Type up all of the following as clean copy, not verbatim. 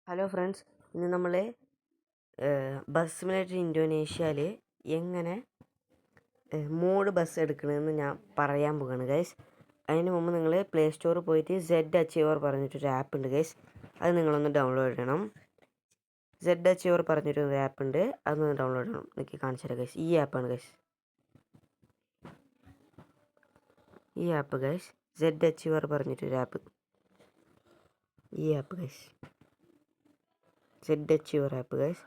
Hello friends, ഇന്ന് നമ്മൾ bus simulator ഇന്തോനേഷ്യയിൽ എങ്ങനെ മോഡ് ബസ് എടുക്കണമെന്ന് ഞാൻ പറയാൻ പോവുകയാണ് ഗൈസ്. അതിന് മുമ്പ് നിങ്ങൾ പ്ലേ സ്റ്റോറിൽ പോയിട്ട് സെഡ് അച്ചീവർ പറഞ്ഞിട്ടൊരു ആപ്പ് ഉണ്ട് ഗൈസ്. അത് നിങ്ങളൊന്ന് ഡൗൺലോഡ് ചെയ്യണം. സെഡ് അച്ചീവർ പറഞ്ഞിട്ടൊരു ആപ്പ് ഉണ്ട്, അതൊന്ന് ഡൗൺലോഡ് ചെയ്യണം. എനിക്ക് കാണിച്ചു തരാം ഗൈസ്. ഈ ആപ്പാണ് ഗൈസ്, ഈ ആപ്പ് ഗൈസ്. സെഡ് അച്ചീവർ പറഞ്ഞിട്ടൊരു ആപ്പ്, ഈ app guys. Z achiever app guys.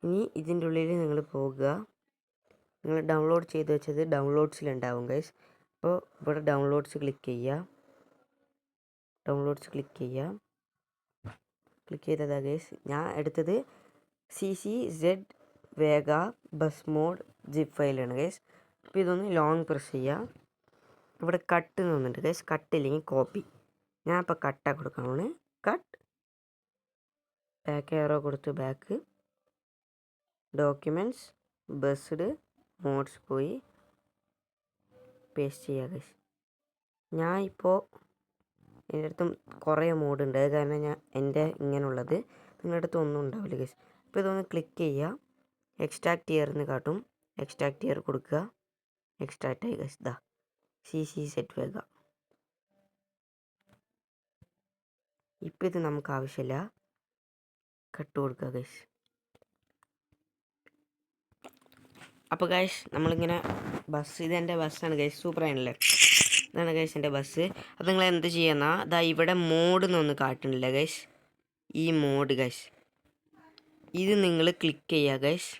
ഇനി ഇതിൻ്റെ ഉള്ളിൽ നിങ്ങൾ പോകുക. നിങ്ങൾ ഡൗൺലോഡ് ചെയ്ത് വെച്ചത് ഡൗൺലോഡ്സിലുണ്ടാവും ഗൈസ്. അപ്പോൾ ഇവിടെ ഡൗൺലോഡ്സ് ക്ലിക്ക് ചെയ്യുക. ഡൗൺലോഡ്സ് ക്ലിക്ക് ചെയ്യുക. ക്ലിക്ക് ചെയ്തതാ ഗൈസ്. ഞാൻ എടുത്തത് CCZ വേഗ ബസ് മോഡ് ജിപ്പ് ഫയലാണ് ഗൈസ്. അപ്പോൾ ഇതൊന്ന് ലോങ് പ്രസ് ചെയ്യുക. ഇവിടെ കട്ട് എന്നുണ്ട് ഗൈസ്. കട്ടില്ലെങ്കിൽ കോപ്പി. ഞാൻ ഇപ്പോൾ കട്ടാണ് കൊടുക്കാനാണ്. കട്ട് ബാക്ക് ഏറോ കൊടുത്ത് ബാക്ക്, ഡോക്യുമെൻറ്റ്സ്, ബസ്ഡ്, മോഡ്സ് പോയി പേസ്റ്റ് ചെയ്യുക ഗൈസ്. ഞാൻ ഇപ്പോൾ എൻ്റെ അടുത്തും കുറേ മോഡുണ്ട്, അത് കാരണം ഞാൻ എൻ്റെ ഇങ്ങനെയുള്ളത് നിങ്ങളുടെ അടുത്ത് ഒന്നും ഉണ്ടാവില്ല ഗൈസ്. അപ്പോൾ ഇതൊന്ന് ക്ലിക്ക് ചെയ്യുക. എക്സ്ട്രാക്ട് ഇയർ എന്ന് കാട്ടും. എക്സ്ട്രാക്ട് ഇയർ കൊടുക്കുക. എക്സ്ട്രാക്ട് ആയി ഗൈസ്. CCZ വേഗ. ഇപ്പോൾ ഇത് നമുക്ക് ആവശ്യമില്ല, കട്ട് കൊടുക്കുക ഗൈസ്. അപ്പോൾ ഗൈസ് നമ്മളിങ്ങനെ ഇതെൻ്റെ ബസ്സാണ് ഗൈസ്. സൂപ്പറാണല്ലേ. ഇതാണ് ഗൈസ് എൻ്റെ ബസ്. അത് നിങ്ങൾ എന്ത് ചെയ്യുന്ന ഇവിടെ മോഡ് എന്നൊന്ന് കാട്ടുന്നില്ല ഗൈസ്. ഈ മോഡ് ഗൈസ്, ഇത് നിങ്ങൾ ക്ലിക്ക് ചെയ്യുക ഗൈസ്.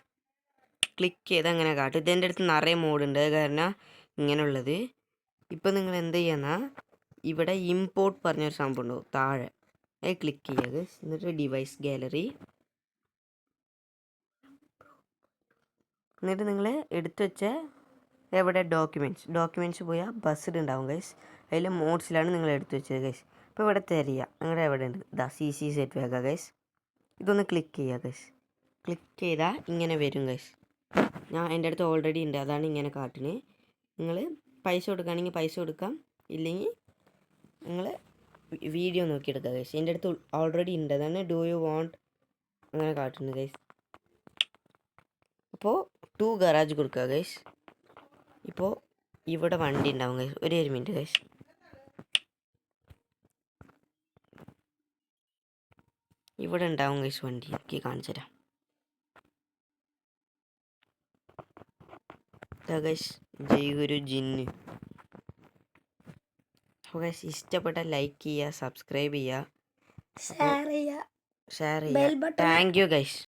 ക്ലിക്ക് ചെയ്ത് അങ്ങനെ കാട്ടും. ഇതെൻ്റെ അടുത്ത് നിറയെ മോഡുണ്ട്, അത് കാരണം ഇങ്ങനെയുള്ളത്. ഇപ്പം നിങ്ങൾ എന്ത് ചെയ്യുന്ന ഇവിടെ ഇമ്പോർട്ട് പറഞ്ഞൊരു സംഭവം ഉണ്ടാവും താഴെ, അത് ക്ലിക്ക് ചെയ്യുക ഗൈസ്. എന്നിട്ട് ഡിവൈസ് ഗാലറി, എന്നിട്ട് നിങ്ങൾ എടുത്തു വെച്ച എവിടെ ഡോക്യുമെൻറ്റ്സ് പോയാൽ ബസ്സിൽ ഉണ്ടാവും ഗൈസ്. അതിൽ മോഡ്സിലാണ് നിങ്ങൾ എടുത്തു വെച്ചത് ഗൈസ്. ഇപ്പോൾ ഇവിടെ തരിക നിങ്ങളുടെ എവിടെ ഉണ്ട് CCZ വേഗ ഗൈസ്. ഇതൊന്ന് ക്ലിക്ക് ചെയ്യുക ഗൈസ്. ക്ലിക്ക് ചെയ്താൽ ഇങ്ങനെ വരും ഗൈസ്. എൻ്റെ അടുത്ത് ഓൾറെഡി ഉണ്ട്, അതാണ് ഇങ്ങനെ കാട്ടുന്നത്. നിങ്ങൾ പൈസ കൊടുക്കുകയാണെങ്കിൽ പൈസ കൊടുക്കാം, ഇല്ലെങ്കിൽ നിങ്ങൾ വീഡിയോ നോക്കിയെടുക്കുക ഗൈസ്. എൻ്റെ അടുത്ത് ഓൾറെഡി ഉണ്ട്, അതാണ് ഡു യു വോണ്ട് അങ്ങനെ കാട്ടുന്നത് ഗൈസ്. അപ്പോൾ 2 ഗറാജ് കൊടുക്കുക ഗൈസ്. ഇപ്പോൾ ഇവിടെ വണ്ടി ഉണ്ടാവും ഗൈസ്. ഒരു മിനിറ്റ് ഗൈസ്. ഇവിടെ ഉണ്ടാവും ഗൈസ് വണ്ടി, എനിക്ക് കാണിച്ചു തരാം ഗൈസ്. ജയ്ഗുരു ജിന്ന്. അപ്പോൾ ഗൈസ് ഇഷ്ടപ്പെട്ട ലൈക്ക് ചെയ്യുക, സബ്സ്ക്രൈബ് ചെയ്യുക, ഷെയർ ചെയ്യുക. Thank you guys.